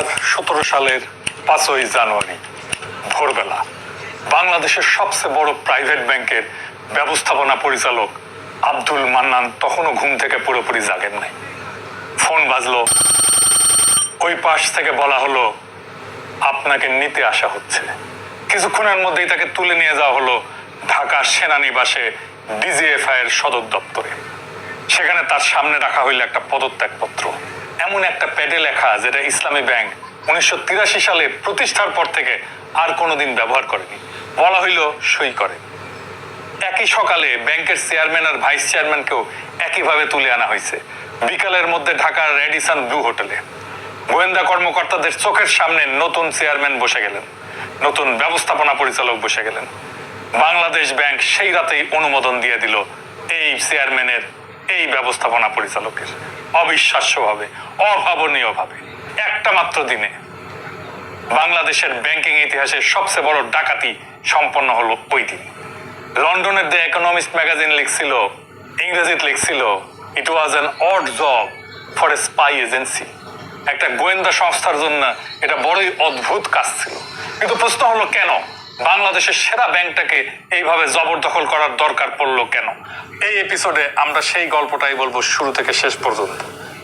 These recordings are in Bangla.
2017 সালের 5ই জানুয়ারি ভোরবেলা বাংলাদেশের সবচেয়ে বড় প্রাইভেট ব্যাংকের ব্যবস্থাপনা পরিচালক আব্দুল মান্নান তখনও ঘুম থেকে পুরোপুরি জাগেন নাই। ফোন বাজলো, ওই পাশ থেকে বলা হলো আপনাকে নিতে আসা হচ্ছে। কিছুক্ষণের মধ্যেই তাকে তুলে নিয়ে যাওয়া হলো ঢাকা সেনানিবাসে ডিজিএফআই এর সদর দপ্তরে। সেখানে তার সামনে রাখা হইল একটা পদত্যাগপত্র, এমন একটা প্যাডে লেখা যেটা ইসলামী ব্যাংক 1983 সালে প্রতিষ্ঠার পর থেকে আর কোনোদিন ব্যবহার করেনি। বলা হইল সই করে। একই সকালে ব্যাংকের চেয়ারম্যান আর ভাইস চেয়ারম্যানকেও একইভাবে তুলে আনা হয়েছে বিকালের মধ্যে ঢাকার রেডিসন ব্লু হোটেলে। গোয়েন্দা কর্মকর্তাদের চোখের সামনে নতুন চেয়ারম্যান বসে গেলেন, নতুন ব্যবস্থাপনা পরিচালক বসে গেলেন। বাংলাদেশ ব্যাংক সেই রাতেই অনুমোদন দিয়ে দিল এই চেয়ারম্যানের, এই ব্যবস্থাপনা পরিচালকের। অবিশ্বাস্যভাবে, অভাবনীয়ভাবে একটা মাত্র দিনে বাংলাদেশের ব্যাংকিং ইতিহাসের সবচেয়ে বড় ডাকাতি সম্পন্ন হলো ওই দিন। লন্ডনের দ্য ইকোনমিস্ট ম্যাগাজিন লিখছিল, ইংরেজিতে লিখছিল, it was an odd job for a spy agency. একটা গোয়েন্দা সংস্থার জন্য এটা বড়ই অদ্ভুত কাজ ছিল। কিন্তু প্রশ্ন হলো কেন বাংলাদেশের সেরা ব্যাংকটাকে এইভাবে জবরদখল করার দরকার পড়লো কেন? এই এপিসোডে আমরা সেই গল্পটাই বলবো শুরু থেকে শেষ পর্যন্ত,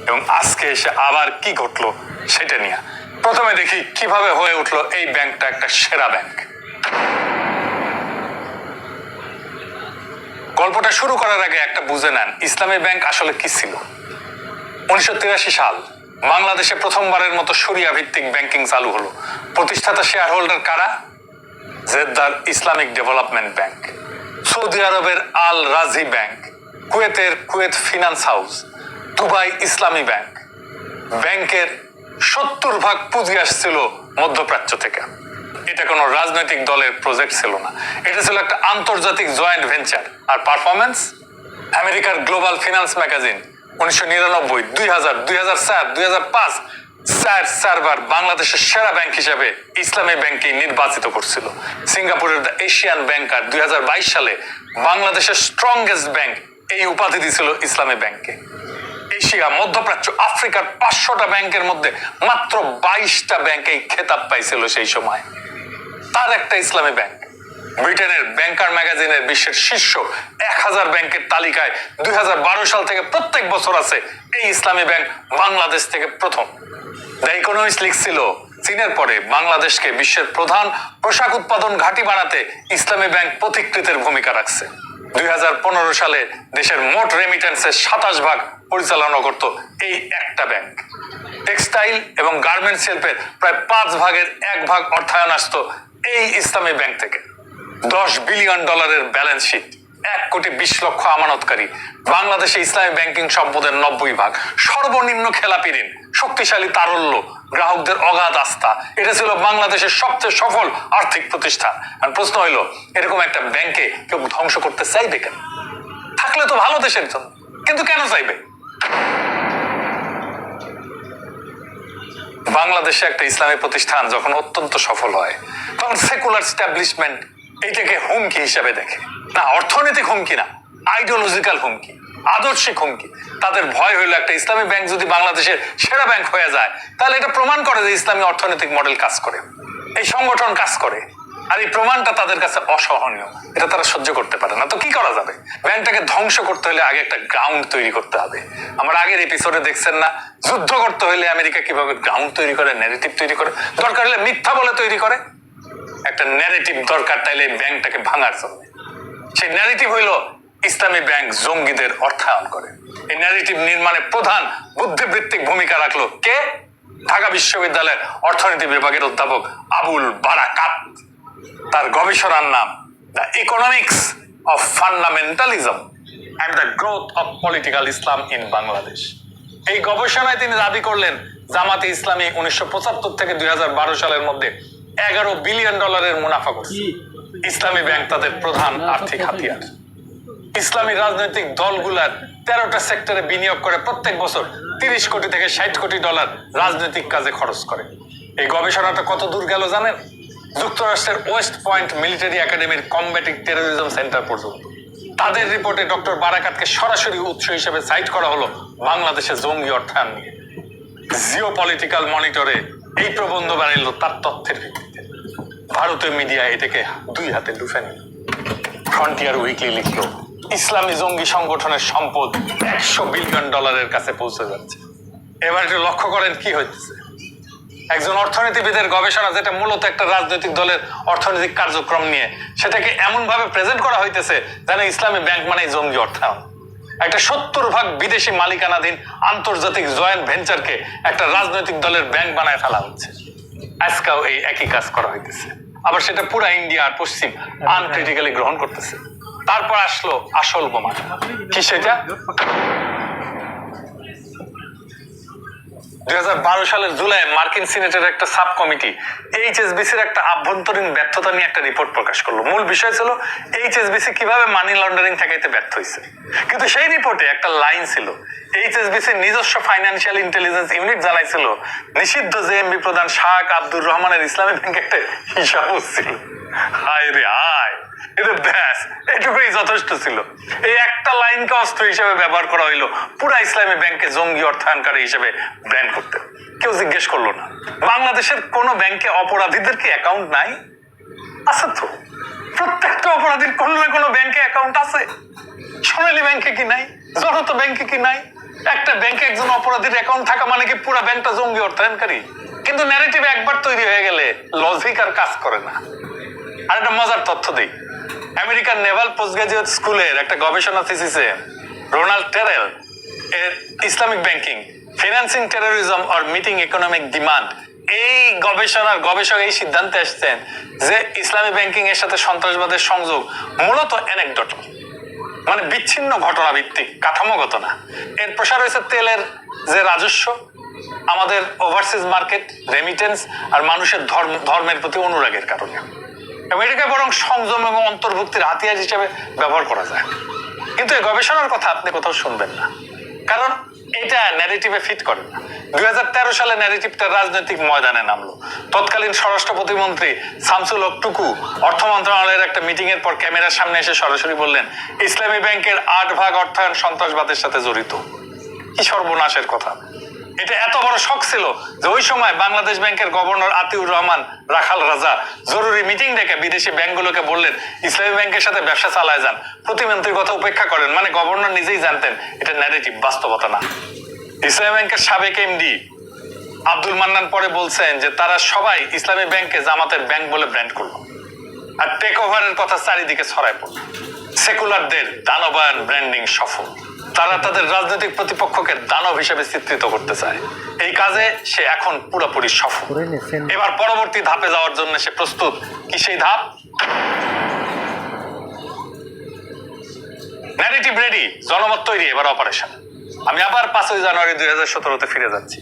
এবং আজকে এসে আবার কি ঘটলো সেটা নিয়ে। প্রথমে দেখি কিভাবে হয়ে উঠলো এই ব্যাংকটা একটা সেরা ব্যাংক। গল্পটা শুরু করার আগে একটা বুঝে নেন ইসলামী ব্যাংক আসলে কি ছিল। 1983 সাল বাংলাদেশে প্রথমবারের মতো শরিয়া ভিত্তিক ব্যাংকিং চালু হলো। প্রতিষ্ঠাতা শেয়ার হোল্ডার কারা? জেদ্দার ইসলামিক ডেভেলপমেন্ট ব্যাংক, সৌদি আরবের আল রাজি ব্যাংক, কুয়েতের কুয়েত ফিনান্স হাউস, দুবাই ইসলামী ব্যাংক। ব্যাংকের 70% পুঁজি আসছিল মধ্যপ্রাচ্য থেকে। এটা কোনো রাজনৈতিক দলের প্রজেক্ট ছিল না, এটা ছিল একটা আন্তর্জাতিক জয়েন্ট ভেঞ্চার। আর পারফরমেন্স, আমেরিকার গ্লোবাল ফিনান্স ম্যাগাজিন 1999, 2000, 2004, 2005 চারবার বাংলাদেশের সেরা ব্যাংক হিসেবে ইসলামী ব্যাংককে নির্বাচিত করছিল। সিঙ্গাপুরের দ্য এশিয়ান ব্যাংকার 2022 সালে বাংলাদেশের স্ট্রংগেস্ট ব্যাংক এই উপাধি দিয়েছিল ইসলামী ব্যাংককে। এশিয়া, মধ্যপ্রাচ্য, আফ্রিকার 500টা ব্যাংকের মধ্যে মাত্র 22টা ব্যাংক এই খেতাব পাইছিল সেই সময়। তার একটা ইসলামী ব্যাংক। ব্রিটেনের ব্যাংকার ম্যাগাজিনের বিশ্বের শীর্ষ 1000 ব্যাংকের তালিকায় 2012 সাল থেকে প্রত্যেক বছর আছে এই ইসলামী ব্যাংক বাংলাদেশ থেকে প্রথম। দ্য ইকোনমিস্ট লিখছিল, চীনের পরে বাংলাদেশকে বিশ্বের প্রধান পোশাক উৎপাদন ঘাঁটি বানাতে ইসলামী ব্যাংক পথিকৃতের ভূমিকা রাখছে। 2015 সালে দেশের মোট রেমিটেন্সের 27% পরিচালনা করত এই একটা ব্যাংক। টেক্সটাইল এবং গার্মেন্টস শিল্পের প্রায় 1/5 অর্থায়ন আসতো এই ইসলামী ব্যাংক থেকে। $10 বিলিয়ন ব্যালেন্স শিট, 1,20,00,000 আমানতকারী। বাংলাদেশে ইসলামী ব্যাংকিং সম্পদের 90%। সর্বনিম্ন খেলাপি ঋণ, শক্তিশালী তারল্য, গ্রাহকদের অগাধ আস্থা। এটা ছিল বাংলাদেশের সবচেয়ে সফল আর্থিক প্রতিষ্ঠান। আর প্রশ্ন হইল, এরকম একটা ব্যাংকে কেউ ধ্বংস করতে চাইবে কেন? থাকলে তো ভালো দেশের জন্য, কিন্তু কেন চাইবে? বাংলাদেশে একটা ইসলামী প্রতিষ্ঠান যখন অত্যন্ত সফল হয়, তখন সেকুলার স্ট্যাবলিশমেন্ট এইটাকে হুমকি হিসেবে দেখে। না, অর্থনৈতিক হুমকি না, আইডিওলজিক্যাল হুমকি, আদর্শিক হুমকি। তাদের ভয় হইলো একটা ইসলামী ব্যাংক যদি বাংলাদেশের সেরা ব্যাংক হয়ে যায়, তাহলে এটা প্রমাণ করে যে ইসলামী অর্থনৈতিক মডেল কাজ করে, এই সংগঠন কাজ করে। আর এই প্রমাণটা তাদের কাছে অসহনীয়, এটা তারা সহ্য করতে পারে না। তো কি করা যাবে? ব্যাংকটাকে ধ্বংস করতে হলে আগে একটা গ্রাউন্ড তৈরি করতে হবে। আমরা আগের এপিসোডে দেখছেন না, যুদ্ধ করতে হলে আমেরিকা কিভাবে গ্রাউন্ড তৈরি করে, ন্যারেটিভ তৈরি করে, দরকার হলে মিথ্যা বলে তৈরি করে। একটা ন্যারেটিভ দরকার তাইলে ব্যাংকটাকে ভাঙার জন্য। সেই ন্যারেটিভ হইল ইসলামী ব্যাংক জঙ্গিদের অর্থায়ন করে। এই ন্যারেটিভ নির্মাণে প্রধান বুদ্ধিবৃত্তিক ভূমিকা রাখলো কে? ঢাকা বিশ্ববিদ্যালয়ের অর্থনীতি বিভাগের অধ্যাপক আবুল বারাকাত। তার গবেষণার নাম the economics of fundamentalism and the growth of political Islam in Bangladesh. এই গবেষণায় তিনি দাবি করলেন জামাতে ইসলামী 1975 থেকে 2012 সালের মধ্যে $11 বিলিয়ন মুনাফা করছে। ইসলামী ব্যাংক তাদের প্রধান আর্থিক হাতিয়ার। ইসলামী রাজনৈতিক দলগুলার 13টা সেক্টরে বিনিয়োগ করে প্রত্যেক বছর $30 কোটি থেকে $60 কোটি রাজনৈতিক কাজে খরচ করে। এই গবেষণাটা কত দূর গেল জানেন? যুক্তরাষ্ট্রের ওয়েস্ট পয়েন্ট মিলিটারি একাডেমির কমব্যাটিং টেরোরিজম সেন্টার পর্যন্ত। তাদের রিপোর্টে ডক্টর বারাকাতকে সরাসরি উৎস হিসেবে সাইট করা হলো বাংলাদেশে জঙ্গি অর্থায়ন নিয়ে। জিওপলিটিক্যাল মনিটরে এই প্রবন্ধ বানাইলো তার তথ্যের ভিত্তিতে। ভারতীয় মিডিয়া এটাকে দুই হাতে লুফে নিল। ফ্রন্টিয়ার উইকলি লিখলো ইসলামী জঙ্গি সংগঠনের সম্পদ $100 বিলিয়ন কাছে পৌঁছে যাচ্ছে। এবার একটু লক্ষ্য করেন কি হইতেছে। একজন অর্থনীতিবিদের গবেষণা, যেটা মূলত একটা রাজনৈতিক দলের অর্থনৈতিক কার্যক্রম নিয়ে, সেটাকে এমন ভাবে প্রেজেন্ট করা হইতেছে যেন ইসলামী ব্যাংক মানে জঙ্গি অর্থায়ন। একটা 70% বিদেশি মালিকানাধীন আন্তর্জাতিক জয়েন্ট ভেঞ্চারকে একটা রাজনৈতিক দলের ব্যাংক বানায় ফেলা হচ্ছে। আজকাও এই একই কাজ করা হইতেছে, আবার সেটা পুরা ইন্ডিয়া আর পশ্চিম আনক্রিটিক্যালি গ্রহণ করতেছে। তারপর আসলো আসল বোমা। কি সেটা? 2012 সালের জুলাই মার্কিন সিনেটের একটা সাব কমিটি এইচএসবিসির একটা আভ্যন্তরীণ ব্যর্থতা নিয়ে একটা রিপোর্ট প্রকাশ করলো। মূল বিষয় ছিল এইচএসবিসি কিভাবে মানি লন্ডারিং ঠেকাইতে ব্যর্থ হয়েছে। কিন্তু সেই রিপোর্টে একটা লাইন ছিল, এইচএসবিসির নিজস্ব ফাইন্যান্সিয়াল ইন্টেলিজেন্স ইউনিট জানাইছিল নিষিদ্ধ জেএমবি প্রধান শাহ আব্দুর রহমানের ইসলামী ব্যাংকে একটা হিসাব ছিল। হায় রে হায়, এটা ব্যাস এটুকুই যথেষ্ট ছিল। এই একটা লাইনকে অস্ত্র হিসেবে ব্যবহার করা হইলো পুরা ইসলামী ব্যাংকে জঙ্গি অর্থায়নকারী হিসেবে ব্র্যান্ড করতে। কেউ জিজ্ঞেস করলো না বাংলাদেশের কোন ব্যাংকে অপরাধীদের কি অ্যাকাউন্ট নাই? আছে তো, প্রত্যেকটা অপরাধীর কোনো না কোনো ব্যাংকে অ্যাকাউন্ট আছে। সোনালী ব্যাংকে কি নাই? জনতা ব্যাংকে কি নাই? একটা ব্যাংকে একজন অপরাধীর অ্যাকাউন্ট থাকা মানে কি পুরা ব্যাংকটা জঙ্গি অর্থায়নকারী? কিন্তু ন্যারেটিভ একবার তৈরি হয়ে গেলে লজিক আর কাজ করে না। আর একটা মজার তথ্য দিই, আমেরিকার নেভাল পোস্ট গ্রাজুয়েট স্কুলের একটা গবেষণা থিসিসে রোনাল্ড টেরেল এর Islamic banking, financing terrorism or meeting economic demand, এই গবেষণার গবেষক এই সিদ্ধান্তে আসছেন যে ইসলামী ব্যাংকিং এর সাথে সন্ত্রাসবাদের সংযোগ মূলত অ্যানেকডোটাল, মানে বিচ্ছিন্ন ঘটনা ভিত্তিক, কাঠামোগত না। এর প্রসার হয়েছে তেলের যে রাজস্ব, আমাদের ওভারসিজ মার্কেট, রেমিটেন্স আর মানুষের ধর্মের প্রতি অনুরাগের কারণে। আমেরিকা বরং সংযম এবং অন্তর্ভুক্তির হাতিয়ার হিসেবে ব্যবহার করা যায়। কিন্তু এই গবেষণার কথা আপনি কোথাও শুনবেন না, কারণ এটা ন্যারেটিভে ফিট করে না। 2013 সালে ন্যারেটিভটা রাজনৈতিক ময়দানে নামলো। তৎকালীন স্বরাষ্ট্র প্রতিমন্ত্রী শামসুল হক টুকু অর্থ মন্ত্রণালয়ের একটা মিটিং এর পর ক্যামেরার সামনে এসে সরাসরি বললেন ইসলামী ব্যাংকের 8 ভাগ অর্থায়ন সন্ত্রাসবাদের সাথে জড়িত। কি সর্বনাশের কথা! এটা এত বড় শক ছিল যে ওই সময় বাংলাদেশ ব্যাংকের গভর্নর আতিউর রহমান রাখাল রাজা জরুরি মিটিং ডেকে বিদেশি ব্যাংকগুলোকে বললেন ইসলামী ব্যাংকের সাথে ব্যবসা চালায় যান, প্রতিমন্ত্রীর কথা উপেক্ষা করেন। মানে গভর্নর নিজেই জানতেন এটা ন্যারেটিভ, বাস্তবতা না। ইসলামী ব্যাংকের সাবেক এমডি আব্দুল মান্নান পরে বলছেন যে তারা সবাই ইসলামী ব্যাংকে জামাতের ব্যাংক বলে ব্র্যান্ড করলো, আর টেক ওভারের কথা চারিদিকে ছড়ায় পড়ল। সেকুলারদের দানবায়ন ব্র্যান্ডিং সফল। তারা তাদের রাজনৈতিক প্রতিপক্ষকে দানব হিসেবে চিত্রিত করতে চায়। এই কাজে সে এখন পুরোপুরি সফল। এবার পরবর্তী ধাপে যাওয়ার জন্য সে প্রস্তুত। কি সেই ধাপ? ন্যারেটিভ রেডি, জনমত তৈরি, এবার অপারেশন। আমি আবার 5 জানুয়ারি 2017-তে ফিরে যাচ্ছি।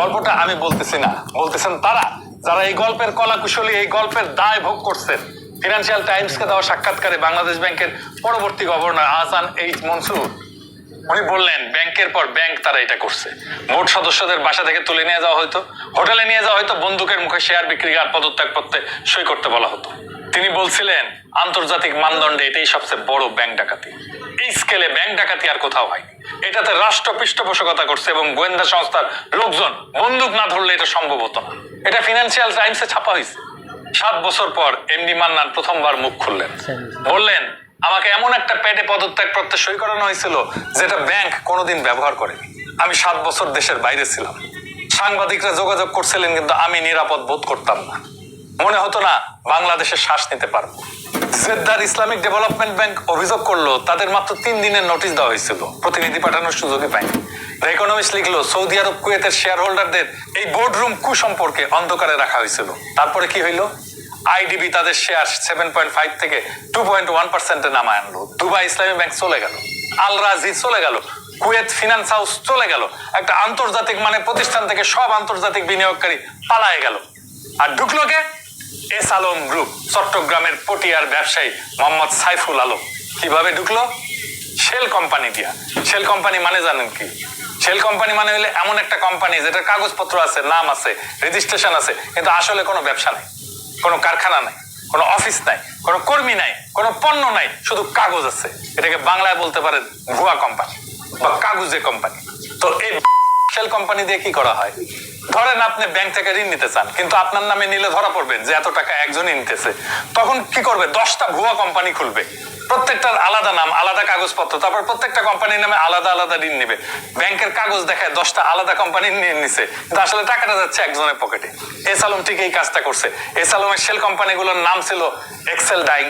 গল্পটা আমি বলতেছি না, বলতেছেন তারা যারা এই গল্পের কলাকুশলী, এই গল্পের দায় ভোগ করছেন। ফিনান্সিয়াল টাইমসকে দেওয়া সাক্ষাৎকারে বাংলাদেশ ব্যাংকের পরবর্তী গভর্নর আহসান এইচ মনসুর উনি বললেন ব্যাংকের পর ব্যাংক তারা এটা করছে। বোর্ড সদস্যদের বাসা থেকে তুলে নিয়ে যাওয়া হতো, হোটেলে নিয়ে যাওয়া হতো, বন্দুকের মুখে শেয়ার বিক্রি আর পদত্যাগ করতে সই করতে বলা হতো। তিনি বলছিলেন আন্তর্জাতিক মানদণ্ডে এটাই সবচেয়ে বড় ব্যাংক ডাকাতি। এই স্কেলে ব্যাংক ডাকাতি আর কোথাও হয়নি। এটাতে রাষ্ট্র পৃষ্ঠপোষকতা করছে এবং গোয়েন্দা সংস্থার লোকজন বন্দুক না ধরলে এটা সম্ভব হতো না। এটা ফিনান্সিয়াল টাইমসে ছাপা হয়েছে। 7 বছর পর এমডি মান্নান প্রথমবার মুখ খুললেন, বললেন আমাকে এমন একটা প্যাডে পদত্যাগ করতে সই করানো হয়েছিল যেটা ব্যাংক কোনোদিন ব্যবহার করেনি। আমি 7 বছর দেশের বাইরে ছিলাম। সাংবাদিকরা যোগাযোগ করছিলেন কিন্তু আমি নিরাপদ বোধ করতাম না। মনে হতো না বাংলাদেশে শ্বাস নিতে পারবো। জেদ্দার ইসলামিক ডেভেলপমেন্ট ব্যাংক অভিযোগ করলো তাদের মাত্র 3 দিনের নোটিশ দেওয়া হয়েছিল, প্রতিনিধি পাঠানোর সুযোগই পায়নি। দ্য ইকোনমিস্ট লিখলো সৌদি আরব কুয়েতের শেয়ার হোল্ডারদের এই বোর্ডরুম কু সম্পর্কে অন্ধকারে রাখা হয়েছিল। তারপরে কি হইলো? আইডিবি তাদের শেয়ার 7.5 থেকে 2.1%-এ নামায় আনলো। দুবাই ইসলামী ব্যাংক চলে গেল, আল রাজি চলে গেল, কুয়েত ফিনান্স হাউস চলে গেল। একটা আন্তর্জাতিক মানে প্রতিষ্ঠান থেকে সব আন্তর্জাতিক বিনিয়োগকারী পালায় গেল। আর ঢুকলো কে? এস আলম গ্রুপ, চট্টগ্রামের পটিয়ার ব্যবসায়ী মোহাম্মদ সাইফুল আলম। কিভাবে ঢুকলো? শেল কোম্পানি দিয়া। শেল কোম্পানি মানে জানেন কি? শেল কোম্পানি মানে হলে এমন একটা কোম্পানি যেটার কাগজপত্র আছে, নাম আছে, রেজিস্ট্রেশন আছে, কিন্তু আসলে কোনো ব্যবসা নাই, কোনো কারখানা নাই, কোনো অফিস নাই, কোনো কর্মী নাই, কোনো পণ্য নাই, শুধু কাগজ আছে। এটাকে বাংলায় বলতে পারেন ভুয়া কোম্পানি বা কাগজে কোম্পানি। তো এই শেল কোম্পানি দিয়ে কি করা হয়? ধরেন আপনি ব্যাংক থেকে ঋণ নিতে চান, কিন্তু আপনার নামে নিলে ধরা পড়বেন যে এত টাকা একজনই নিতেছে। তখন কি করবে? 10টা ভুয়া কোম্পানি খুলবে, প্রত্যেকটার আলাদা নাম, আলাদা কাগজপত্র, তারপর প্রত্যেকটা কোম্পানির নামে আলাদা আলাদা ঋণ নেবে। ব্যাংকের কাগজ দেখায় 10টা আলাদা কোম্পানি নিয়ে নিছে, কিন্তু আসলে টাকাটা যাচ্ছে একজনের পকেটে। এস আলম ঠিক এই কাজটা করছে। এস আলমের শেল কোম্পানিগুলোর নাম ছিল Excel Dyeing,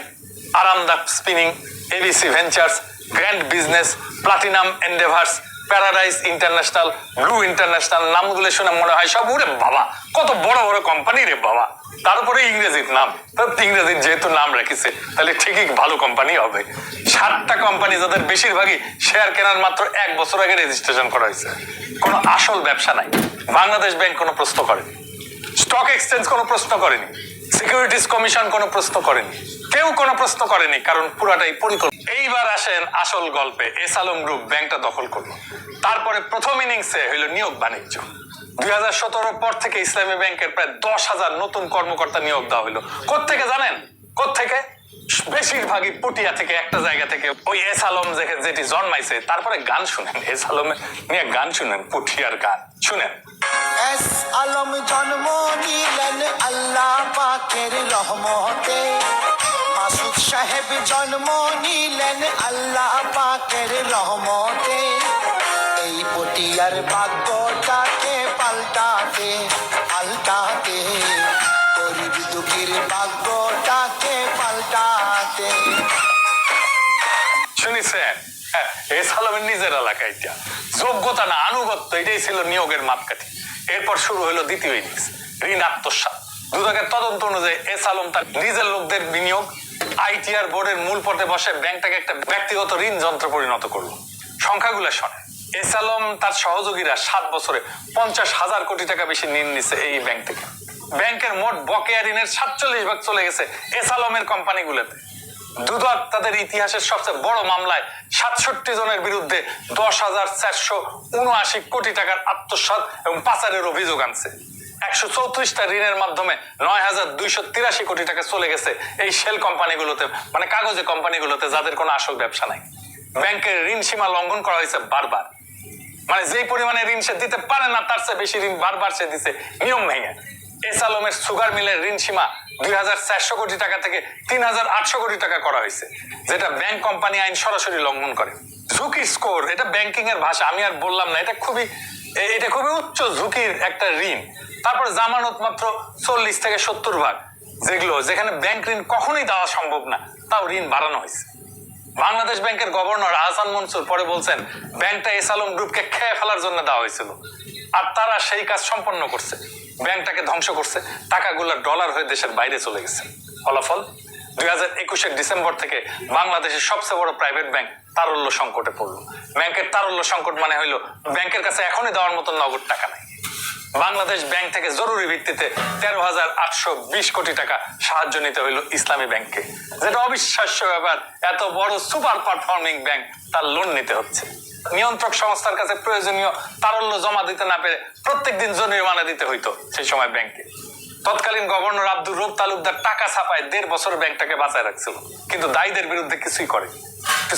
Armada Spinning, ABC Ventures, Grand Business, Platinum Endeavours, Paradise International, Blue International. নামগুলো শুনে মনে হয় সব ওরে বাবা কত বড় বড় কোম্পানি রে বাবা। তার উপরে ইংরেজির নাম, ইংরেজির যেহেতু নাম রেখেছে তাহলে ঠিকই ভালো কোম্পানি হবে। 7টা কোম্পানি যাদের বেশিরভাগই শেয়ার কেনার মাত্র 1 বছর আগে রেজিস্ট্রেশন করা হয়েছে। কোনো আসল ব্যবসা নাই। বাংলাদেশ ব্যাংক কোনো প্রশ্ন করেনি, স্টক এক্সচেঞ্জ কোনো প্রশ্ন করেনি, সিকিউরিটিজ কমিশন কোনো প্রশ্ন করেনি, কেউ কোনো প্রশ্ন করেনি, কারণ পুরাটাই পরিকল্পনা। এইবার আসেন আসল গল্পে। এস আলম গ্রুপ ব্যাংকটা দখল করলো। তারপরে প্রথম ইনিংসে হইলো নিয়োগ বাণিজ্য। 2017 পর থেকে ইসলামী ব্যাংকের প্রায় 10,000 নতুন কর্মকর্তা নিয়োগ দেওয়া হইলো। কোত্থেকে জানেন? কোত্থেকে? বেশিরভাগই পটিয়া থেকে, একটা জায়গা থেকে। ওই এস আলম যেটি জন্মাইছে, তারপরে গান শুনেন, এস আলম নিয়ে গান শুনেন, পটিয়ার গান শুনেন। এস আলম জন্ম নিলেন আল্লাহ পাকের রহমতে, মাসুদ সাহেব জন্ম নিলেন আল্লাহ পাকের রহমতে। এই পটিয়ার ভাগ্যটাকে পাল্টাতে পাল্টাতে, গরিব দুঃখীর ভাগ্যটাকে পাল্টাতে। শুনেছেন? এস আলমের নিজের এলাকায় যোগ্যতা না আনুগত্য, এটাই ছিল নিয়োগের মাপকাঠি। এরপর শুরু হলো দ্বিতীয় ইনিংস, ঋণ আত্মসাৎ। দুদকের তদন্ত অনুযায়ী এস আলম তার নিজের লোকদের বিনিয়োগ আইটিআর বোর্ডের মূল পদে বসে ব্যাংকটাকে একটা ব্যক্তিগত ঋণ যন্ত্র পরিণত করলো। সংখ্যাগুলো শোনে, এস আলম তার সহযোগীরা 7 বছরে 50,000 কোটি টাকা বেশি ঋণ নিছে এই ব্যাংক থেকে। ব্যাংকের মোট বকেয়া ঋণের 47% চলে গেছে এস আলমের কোম্পানিগুলোতে। দুদক তাদের ইতিহাসের সবচেয়ে বড় মামলায় 67 জনের বিরুদ্ধে 10,479 কোটি টাকার আত্মসাৎ এবং পাচারের অভিযোগ আনছে। 134টা ঋণের মাধ্যমে 9,283 কোটি টাকা চলে গেছে এই শেল কোম্পানিগুলোতে, মানে কাগজে কোম্পানিগুলোতে, যাদের কোনো আসল ব্যবসা নাই। ব্যাংকের ঋণ সীমা লঙ্ঘন করা হয়েছে বারবার, মানে যেই পরিমাণে ঋণ সে দিতে পারে না তার চেয়ে বেশি ঋণ বারবার সে দিছে নিয়ম ভেঙে। এস আলমের সুগার মিলের ঋণ সীমা 2,400 কোটি টাকা থেকে 3,800 কোটি টাকা করা হয়েছে, যেটা ব্যাংক কোম্পানি আইন সরাসরি লঙ্ঘন করে। ঝুঁকি স্কোর, এটা ব্যাংকিং এর ভাষা, আমি আর বললাম না। এটা খুবই উচ্চ ঝুঁকির একটা ঋণ। তারপর জামানত মাত্র 40 থেকে 70 ভাগ, যেখানে ব্যাংক ঋণ কখনোই দেওয়া সম্ভব না, তাও ঋণ বাড়ানো হয়েছে। বাংলাদেশ ব্যাংকের গভর্নর আহসান মনসুর পরে বলছেন ব্যাংকটা এস আলম গ্রুপকে খেয়ে ফেলার জন্য দেওয়া হয়েছিল, আর তারা সেই কাজ সম্পন্ন করছে। ব্যাংকটাকে ধ্বংস করছে, টাকাগুলো ডলার হয়ে দেশের বাইরে চলে গেছে। ফলাফল 2021 ডিসেম্বর থেকে বাংলাদেশের সবচেয়ে বড় প্রাইভেট ব্যাংক তারল্য সংকটে পড়লো। ব্যাংকের তারল্য সংকট মানে হইলো ব্যাংকের কাছে এখনই দেওয়ার মতো নগদ টাকা নাই। বাংলাদেশ ব্যাংক থেকে জরুরি ভিত্তিতে 13,820 কোটি টাকা সাহায্য নিতে হইল ইসলামী ব্যাংককে, যেটা অবিশ্বাস্য ব্যাপার। এত বড় সুপার পারফর্মিং ব্যাংক তার লোন নিতে হচ্ছে। নিয়ন্ত্রক সংস্থার কাছে প্রয়োজনীয় তারল্য জমা দিতে না পেরে প্রত্যেকদিন জরিমানা দিতে হইতো সেই সময় ব্যাংকে। তৎকালীন গভর্নর আব্দুর রব তালুকদার টাকা ছাপায় 1.5 বছর ব্যাংকটাকে বাঁচায় রাখছিল, কিন্তু দায়ীদের বিরুদ্ধে কিছুই করে।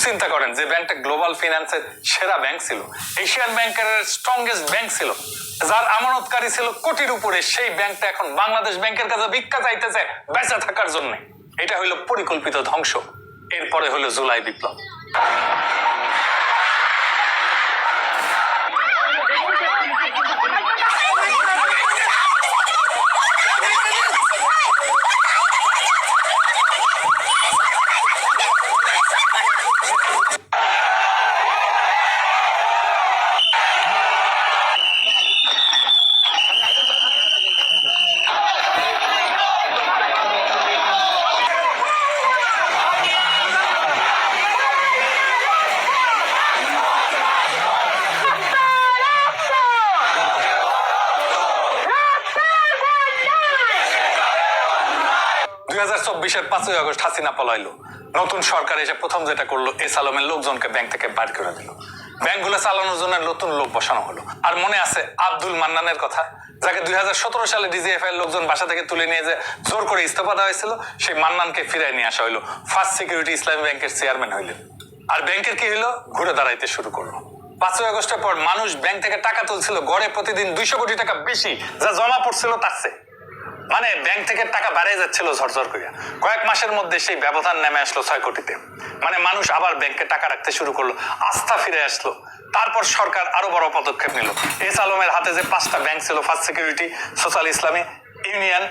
চিন্তা করেন, যে ব্যাংকটা গ্লোবাল ফিন্যান্সের সেরা ব্যাংক ছিল, এশিয়ান ব্যাংকের স্ট্রংগেস্ট ব্যাংক ছিল, যার আমানতকারী ছিল কোটির উপরে, সেই ব্যাংকটা এখন বাংলাদেশ ব্যাংকের কাছে ভিক্ষা চাইতেছে বেঁচে থাকার জন্য। এটা হইলো পরিকল্পিত ধ্বংস। এরপরে হলো জুলাই বিপ্লব। 2024-এর 5ই আগস্ট হাসিনা পলাইলো। নতুন সরকার এসে প্রথম যেটা করলো, এস আলমের লোকজনকে ব্যাংক থেকে বাইর করে দিল। ব্যাংকগুলো চালানোর জন্য নতুন লোক বসানো হলো। আর মনে আছে আব্দুল মান্নানের কথা, যাকে 2017 সালে ডিজিএফআই এর লোকজন বাসা থেকে তুলে নিয়ে যে জোর করে ইস্তফা দেওয়া হয়েছিল, সেই মান্নানকে ফিরাই নিয়ে আসা হইলো। ফার্স্ট সিকিউরিটি ইসলামী ব্যাংকের চেয়ারম্যান হইলেন। আর ব্যাংকের কি হইলো? ঘুরে দাঁড়াইতে শুরু করলো। 5ই আগস্টের পর মানুষ ব্যাংক থেকে টাকা তুলছিল গড়ে প্রতিদিন 200 কোটি টাকা বেশি, যা জমা পড়ছিল তার চেয়ে। মানে ব্যাংক থেকে টাকা বাড়িয়ে যাচ্ছিল ঝরঝর করে। কয়েক মাসের মধ্যে সেই ব্যবধান নেমে আসলো 6 কোটিতে। মানে মানুষ আবার ব্যাংকে টাকা রাখতে শুরু করলো, আস্থা ফিরে আসলো। তারপর সরকার আরো বড় পদক্ষেপ নিল। এস আলমের হাতে যে 5টা ব্যাংক ছিল, ফার্স্ট সিকিউরিটি, সোশ্যাল ইসলামী, ইউনিয়ন,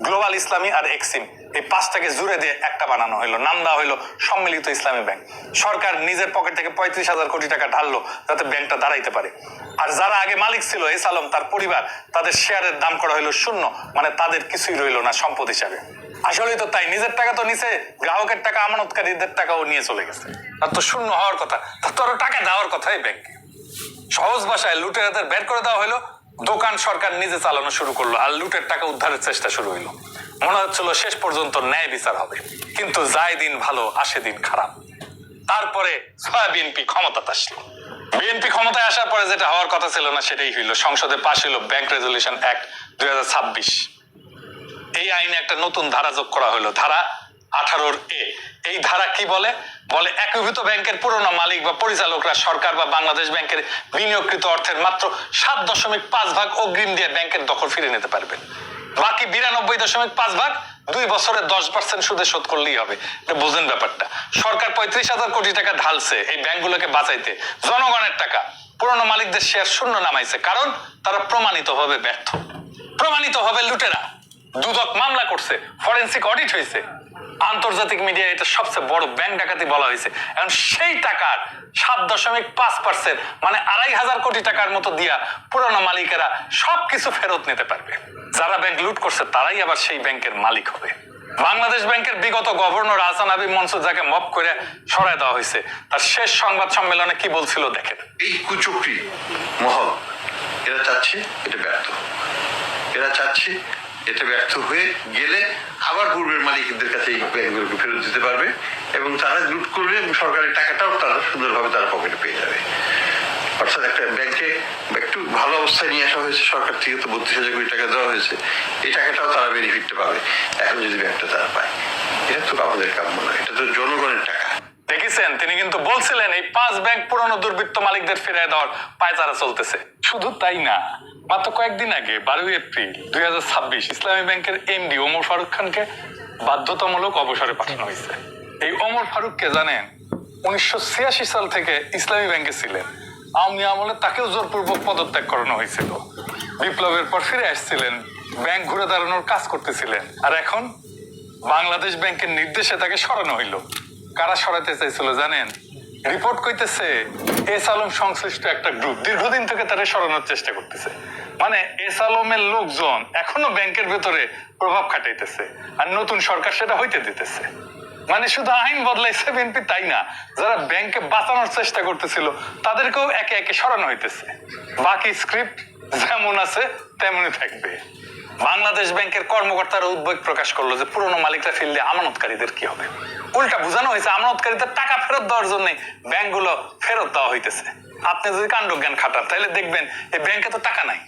গ্লোবাল ইসলামী আর এক্সিম, এই 5টাকে জুড়ে দিয়ে একটা বানানো হলো, নাম দেওয়া হলো সম্মিলিত ইসলামী ব্যাংক। সরকার নিজের পকেট থেকে 35,000 কোটি টাকা ঢাললো যাতে ব্যাংকটা দাঁড়াইতে পারে। আর যারা আগে মালিক ছিল, এস আলম, তার পরিবার, তাদের শেয়ারের দাম করা হলো 0, মানে তাদের কিছুই রইলো না সম্পদ হিসাবে। আসলেই তো তাই, নিজের টাকা তো নিচে, গ্রাহকের টাকা, আমানতকারীদের টাকাও নিয়ে চলে গেছে। তার তো শূন্য হওয়ার কথা, তার তো আরো টাকা দেওয়ার কথাই ব্যাংকে। সহজ ভাষায় লুটেরাদের বের করে দেওয়া হলো, দোকান সরকার নিজে চালানো শুরু করলো, আর লুটের টাকা উদ্ধারের চেষ্টা শুরু হইলো। মনে হচ্ছিল শেষ পর্যন্ত ন্যায় বিচার হবে, কিন্তু যায় দিন ভালো আসে দিন খারাপ। তারপরে বিএনপি ক্ষমতাতে আসলো। বিএনপি ক্ষমতায় আসার পরে যেটা হওয়ার কথা ছিল না সেটাই হইলো। সংসদে পাশ হইলো ব্যাংক রেজুলেশন অ্যাক্ট 2026। এই আইনে একটা নতুন ধারা যোগ করা হলো, ধারা 18A। এই ধারা কি বলে? বলে একীভূত ব্যাংকের পুরনো মালিক বা পরিচালকরা সরকার বা বাংলাদেশ ব্যাংকের বিনিয়োগকৃত অর্থের মাত্র 7.5 ভাগ অগ্রিম দিয়ে ব্যাংকের দখল ফিরে নিতে পারবেন। বাকি 92.5 ভাগ 2 বছরে 10% সুদে শোধ করলেই হবে। এটা বোঝেন ব্যাপারটা। সরকার 35,000 কোটি টাকা ঢালছে এই ব্যাংকগুলোকে বাঁচাইতে, জনগণের টাকা। পুরনো মালিকদের শেয়ার শূন্য নামাইছে, কারণ তারা প্রমাণিতভাবে ব্যর্থ, প্রমাণিতভাবে লুটেরা। দুদক মামলা করছে, ফরেন্সিক অডিট হয়েছে, আন্তর্জাতিক মিডিয়ায় এটা সবচেয়ে বড় ব্যাংক ডাকাতি বলা হয়েছে। এখন সেই টাকার 7.5%, মানে 2,500 কোটি টাকার মতো দিয়া পুরনো মালিকেরা সবকিছু ফেরত নিতে পারবে। যারা ব্যাংক লুট করছে তারাই আবার সেই ব্যাংকের মালিক হবে। বাংলাদেশ ব্যাংকের বিগত গভর্নর আহসান হাবীব মনসুর, যাকে মপ করে সরায় দেওয়া হয়েছে, তার শেষ সংবাদ সম্মেলনে কি বলছিল দেখেন। এই কুচক্রী মহল এরা চাচ্ছে এটা ব্যর্থ, এরা চাচ্ছে এটা ব্যর্থ হয়ে গেলে আবার পূর্বের মালিকদের কাছে এই ব্যাংকগুলোকে ফেরত দিতে পারবে, এবং তারা লুট করবে এবং সরকারের টাকাটাও তারা সুন্দরভাবে তারা পকেটে পেয়ে যাবে। অর্থাৎ একটা ব্যাংকে একটু ভালো অবস্থায় নিয়ে আসা হয়েছে, সরকার থেকে তো 32,000 কোটি টাকা দেওয়া হয়েছে, এই টাকাটাও তারা বেনিফিটটা পাবে এখন যদি ব্যাংকটা তারা পায়। এটা তো আমাদের কাম্য নয়, এটা তো জনগণের টাকা। দেখেছেন, তিনি কিন্তু বলছিলেন এই 5 ব্যাংক পুরনো দুর্বৃত্ত মালিকদের ফিরিয়ে দেওয়ার পায়চারা চলতেছে। শুধু তাই না, মাত্র কয়েকদিন আগে 12 এপ্রিল 2026 ইসলামী ব্যাংকের এমডি ওমর ফারুক খানকে বাধ্যতামূলক অবসরে পাঠানো হয়েছে। এই ওমর ফারুককে জানেন, 1986 সাল থেকে ইসলামী ব্যাংকে ছিলেন। আওয়ামী আমলে তাকেও জোরপূর্বক পদত্যাগ করানো হয়েছিল। বিপ্লবের পর ফিরে আসছিলেন, ব্যাংক ঘুরে দাঁড়ানোর কাজ করতেছিলেন, আর এখন বাংলাদেশ ব্যাংকের নির্দেশে তাকে সরানো হইল। কারা সরাতে চাইছিল জানেন? রিপোর্ট কইতেছে এস আলম সংশ্লিষ্ট একটা গ্রুপ দীর্ঘদিন থেকে তারা সরানোর চেষ্টা করতেছে। মানে এস আলমের লোকজন এখনো ব্যাংকের ভেতরে প্রভাব খাটাইতেছে, আর নতুন সরকার সেটা হইতে দিতেছে। মানে শুধু আইন বদলাইছে বিএনপি তাই না, যারা ব্যাংকে বাঁচানোর চেষ্টা করতেছিল তাদেরকেও একে একে সরানো হইতেছে। বাকি স্ক্রিপ্ট যেমন আছে তেমনই থাকবে। বাংলাদেশ ব্যাংকের কর্মকর্তারা উদ্বেগ প্রকাশ করলো যে পুরনো মালিকরা ফিরলে আমানতকারীদের কি হবে। উল্টা বোঝানো হয়েছে আমানতকারীদের টাকা ফেরত দেওয়ার জন্য ব্যাংকগুলো ফেরত দেওয়া হইতেছে। আপনি যদি কাণ্ডজ্ঞান খাটান তাহলে দেখবেন এই ব্যাংকে তো টাকা নাই,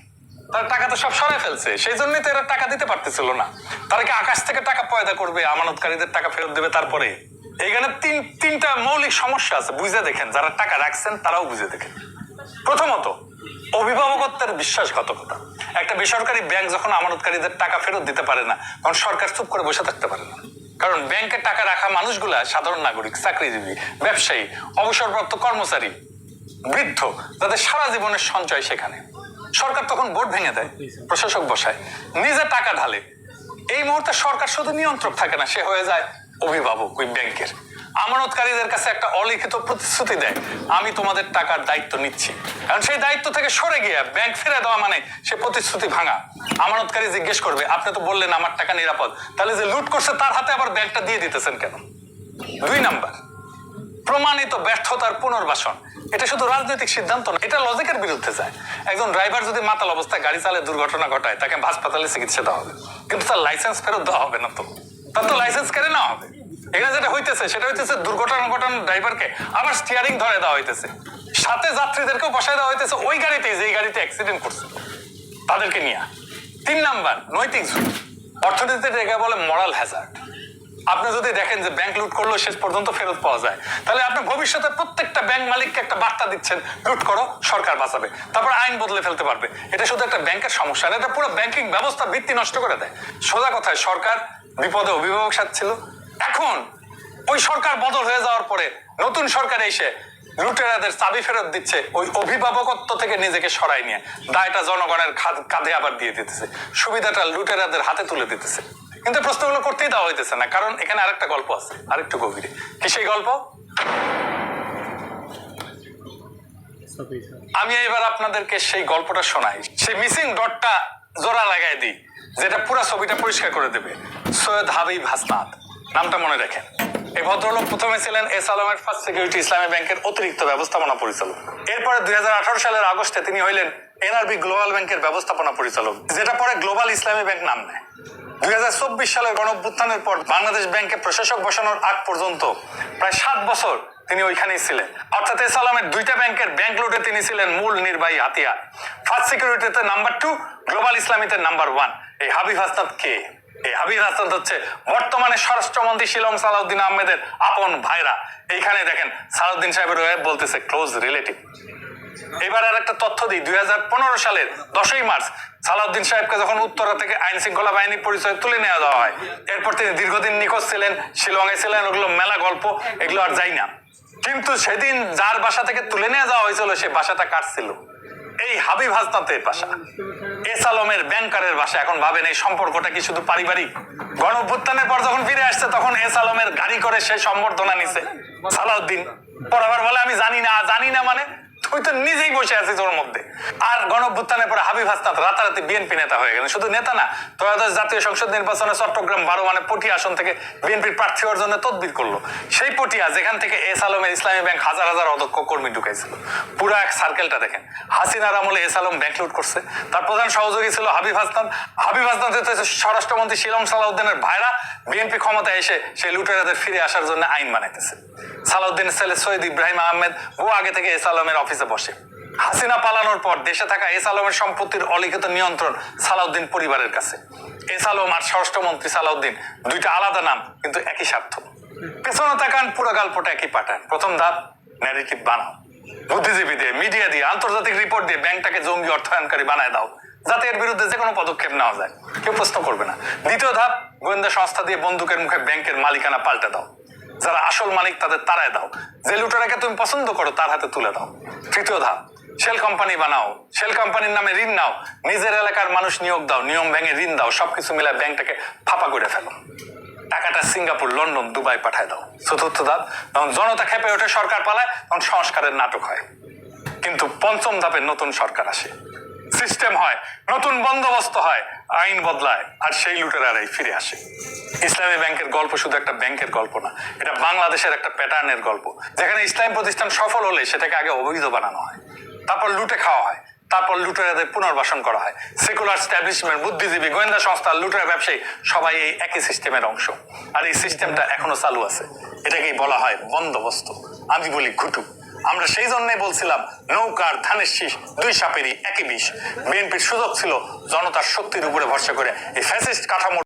তারা টাকা তো সব সরাই ফেলছে, সেই জন্যই তো এরা টাকা দিতে পারতেছিল না। তারা কি আকাশ থেকে টাকা পয়দা করবে, আমানতকারীদের টাকা ফেরত দেবে? তারপরে এখানে তিনটা মৌলিক সমস্যা আছে, বুঝে দেখেন। যারা টাকা রাখছেন তারাও বুঝে দেখেন। প্রথমত, অভিভাবকত্বের বিশ্বাসঘাতকতা। একটা বেসরকারি ব্যাংক যখন আমানতকারীদের টাকা ফেরত দিতে পারে না, তখন সরকার চুপ করে বসে থাকতে পারে না। কারণ ব্যাংকে টাকা রাখা মানুষগুলা সাধারণ নাগরিক, চাকরিজীবী, ব্যবসায়ী, অবসরপ্রাপ্ত কর্মচারী, বৃদ্ধ, যাদের সারা জীবনের সঞ্চয় সেখানে। সরকার তখন বোর্ড ভেঙে দেয়, প্রশাসক বসায়, নিজে টাকা ঢালে। এই মুহূর্তে সরকার শুধু নিয়ন্ত্রক থাকে না, সে হয়ে যায় অভিভাবক ওই ব্যাংকের। আমানতকারীদের কাছে একটা অলিখিত প্রতিশ্রুতি দেয়, আমি তোমাদের টাকার দায়িত্ব নিচ্ছি। কারণ সেই দায়িত্ব থেকে সরে গিয়ে ব্যাংক ফিরে দেওয়া মানে সে প্রতিশ্রুতি ভাঙা। আমানতকারী জিজ্ঞেস করবে, আপনি তো বললেন আমার টাকা নিরাপদ, তাহলে যে লুট করছে তার হাতে আবার ব্যাংকটা দিয়ে দিতেছেন কেন? 2 নাম্বার, প্রমাণিত ব্যর্থতার পুনর্বাসন। এটা শুধু রাজনৈতিক সিদ্ধান্ত না, এটা লজিকের বিরুদ্ধে যায়। একজন ড্রাইভার যদি মাতাল অবস্থায় গাড়ি চালায় দুর্ঘটনা ঘটায়, তাকে হাসপাতালে চিকিৎসা দেওয়া হবে, কিন্তু তার লাইসেন্স ফেরত দেওয়া হবে না। তো তার তো লাইসেন্স কেড়ে নেওয়া হবে। এখানে যেটা হইতেছে সেটা হইতেছে দুর্ঘটনা ঘটানোর ড্রাইভারকে আবার স্টিয়ারিং ধরে দেওয়া হইতেছে, সাথে যাত্রীদেরকেও বসায় দেওয়া হইতেছে ওই গাড়িতে যেই গাড়িতে অ্যাক্সিডেন্ট করছে তাদেরকে নিয়ে। 3 নাম্বার, নৈতিক ঝুঁকি। অর্থনীতিতে একে বলে মরাল হ্যাজার্ড। আপনি যদি দেখেন যে ব্যাংক লুট করলেও শেষ পর্যন্ত ফেরত পাওয়া যায়, তাহলে আপনি ভবিষ্যতে প্রত্যেকটা ব্যাংক মালিককে একটা বার্তা দিচ্ছেন, লুট করো, সরকার বাঁচাবে, তারপর আইন বদলে ফেলতে পারবে। এটা শুধু একটা ব্যাংকের সমস্যা না, এটা পুরো ব্যাংকিং ব্যবস্থা ভিত্তি নষ্ট করে দেয়। সোজা কথায় সরকার বিপদে অভিভাবক সাজছিল। এখন ওই সরকার বদল হয়ে যাওয়ার পরে নতুন সরকার এসে লুটেরাদের চাবি ফেরত দিচ্ছে, ওই অভিভাবকত্ব থেকে নিজেকে সরাই নিয়ে দায়টা জনগণের কাঁধে আবার দিয়ে দিতেছে, সুবিধাটা লুটেরাদের হাতে তুলে দিতেছে। কিন্তু প্রশ্নগুলো করতেই দেওয়া হইতেছে না, কারণ এখানে আরেকটা গল্প আছে, আরেকটু গভীরে। কি সেই গল্প? আমি এবার আপনাদেরকে সেই গল্পটা শোনাই, সেই মিসিং ডটটা জোড়া লাগাই দিই, যেটা পুরো ছবিটা পরিষ্কার করে দেবে। সৈয়দ হাবিব হাসনাত নামটা মনে রাখেন। এই ভদ্রলোক প্রথমে ছিলেন এস আলমের ফার্স্ট সিকিউরিটি ইসলামী ব্যাংকের অতিরিক্ত ব্যবস্থাপনা পরিচালক। এরপরে 2018 সালের আগস্টে তিনি হইলেন এনআরবি গ্লোবাল ব্যাংকের ব্যবস্থাপনা পরিচালক, যেটা পরে গ্লোবাল ইসলামী ব্যাংক নাম নেয়। 2024 সালের গণঅভ্যুত্থানের পর বাংলাদেশ ব্যাংকে প্রশাসক বসানোর আগ পর্যন্ত প্রায় 7 বছর তিনি ওইখানেই ছিলেন। অর্থাৎ এস আলমের দুইটা ব্যাংকের ব্যাংক লুটে তিনি ছিলেন মূল নির্বাহী হাতিয়ার। ফার্স্ট সিকিউরিটিতে নাম্বার 2, গ্লোবাল ইসলামীতে নাম্বার 1। এই হাবিব হাসনাত কে? এই হাবিব হাসনাত হচ্ছে বর্তমানে স্বরাষ্ট্রমন্ত্রী শিলং সালাউদ্দিন আহমেদের আপন ভাইরা। এইখানে দেখেন সালাউদ্দিন সাহেবের ওয়েব বলতেছে ক্লোজ রিলেটিভ। এবার আর একটা তথ্য দিই, 2015 সালের 10ই মার্চ সালাউদ্দিন সাহেবকে যখন উত্তরা থেকে আইন শৃঙ্খলা বাহিনী পরিচয় তুলে নেওয়া দেওয়া হয়, এরপর তিনি দীর্ঘদিন নিখোঁজ ছিলেন, শিলংয়ে ছিলেন, ওগুলো মেলা গল্প, এগুলো আর যাই না। কিন্তু সেদিন যার বাসা থেকে তুলে নিয়ে যাওয়া হয়েছিল সে বাসাটা কার ছিল? এই হাবিব হাসনাতের বাসা, এস আলমের ব্যাংকারের বাসা। এখন ভাবেন এই সম্পর্কটা কি শুধু পারিবারিক? গণঅভ্যুত্থানের পর যখন ফিরে আসছে তখন এস আলমের গাড়ি করে সে সম্বর্ধনা নিছে সালাউদ্দিন। পরাবার বলে আমি জানি না মানে তুই তো নিজেই বসে আছিস ওর মধ্যে। আর গণঅভ্যুত্থানের পরে হাবিব হাসনাত রাতারাতি বিএনপি নেতা হয়ে গেলেন। শুধু নেতা না, ত্রয়োদশ জাতীয় সংসদ নির্বাচনে চট্টগ্রাম 12 মানে পটিয়া আসন থেকে বিএনপির প্রার্থী হওয়ার জন্য তদবির করলো। সেই পটিয়া যেখান থেকে এস আলমের ইসলামী ব্যাংক হাজার হাজার অদক্ষ কর্মী ঢুকাইছিল। পুরো এক সার্কেলটা দেখেন। হাসিনার আমলে এস আলম ব্যাংক লুট করছে, তার প্রধান সহযোগী ছিল হাবিব হাসনাত। হাবিব হাসনাত স্বরাষ্ট্রমন্ত্রী শিলং সালাউদ্দিনের ভাইরা বিএনপি ক্ষমতায় এসে সেই লুটেরাদের ফিরে আসার জন্য আইন বানাইতেছে। সালাউদ্দিনের ছেলে সৈয়দ ইব্রাহিম আহমেদ ও আগে থেকে এস আলমের অফিসে বসে। হাসিনা পালানোর পর দেশে থাকা এস আলমের সম্পত্তির অলিখিত নিয়ন্ত্রণ সালাউদ্দিন পরিবারের কাছে। এস আলম আর স্বরাষ্ট্রমন্ত্রী সালাউদ্দিন দুইটা আলাদা নাম, কিন্তু একই স্বার্থ। পেছনে তাকান, পুরো গল্পটা একই পাঠান। প্রথম ধাপ, ন্যারেটিভ বানাও, বুদ্ধিজীবী দিয়ে, মিডিয়া দিয়ে, আন্তর্জাতিক রিপোর্ট দিয়ে ব্যাংকটাকে জঙ্গি অর্থায়নকারী বানায় দাও, যাতে এর বিরুদ্ধে যে কোনো পদক্ষেপ নেওয়া যায়, কেউ প্রশ্ন করবে না। দ্বিতীয় ধাপ, গোয়েন্দা সংস্থা দিয়ে বন্দুকের মুখে ব্যাংকের মালিকানা পাল্টে দাও, যারা আসল মালিক তাদের তারায় দাও, যে লুটেরাকে তুমি পছন্দ করো তার হাতে তুলে দাও। তৃতীয় ধাপ, শেল কোম্পানি বানাও, শেল কোম্পানির নামে ঋণ নাও, নিজের এলাকার মানুষ নিয়োগ দাও, নিয়ম ভেঙে ঋণ দাও, সবকিছু মিলে ব্যাংকটাকে ফাঁপা করে ফেলো, টাকাটা সিঙ্গাপুর, লন্ডন, দুবাই পাঠায় দাও। চতুর্থ ধাপ, যখন জনতা খেপে ওঠে, সরকার পালায়, তখন সংস্কারের নাটক হয়। কিন্তু পঞ্চম ধাপে নতুন সরকার আসে, সিস্টেম হয়, নতুন বন্দোবস্ত হয়, আইন বদলায়, আর সেই লুটেরারাই ফিরে আসে। ইসলামী ব্যাংকের গল্প শুধু একটা ব্যাংকের গল্প না, এটা বাংলাদেশের একটা প্যাটার্নের গল্প, যেখানে ইসলামী প্রতিষ্ঠান সফল হলে সেটাকে আগে অবৈধ বানানো হয়, তারপর লুটে খাওয়া হয়, তারপর লুটেরাদের পুনর্বাসন করা হয়। সেকুলার স্ট্যাবলিশমেন্ট, বুদ্ধিজীবী, গোয়েন্দা সংস্থা, লুটেরা ব্যবসায়ী সবাই এই একই সিস্টেমের অংশ। আর এই সিস্টেমটা এখনো চালু আছে, এটাকেই বলা হয় বন্দোবস্ত। আমি বলি ঘুটু। আমরা সেই জন্যই বলছিলাম নৌকার ধানের শীষ, দুই সাপেরই একই বিষ। বিএনপির সুযোগ ছিল জনতার শক্তির উপরে ভরসা করে এই ফ্যাসিস্ট কাঠামো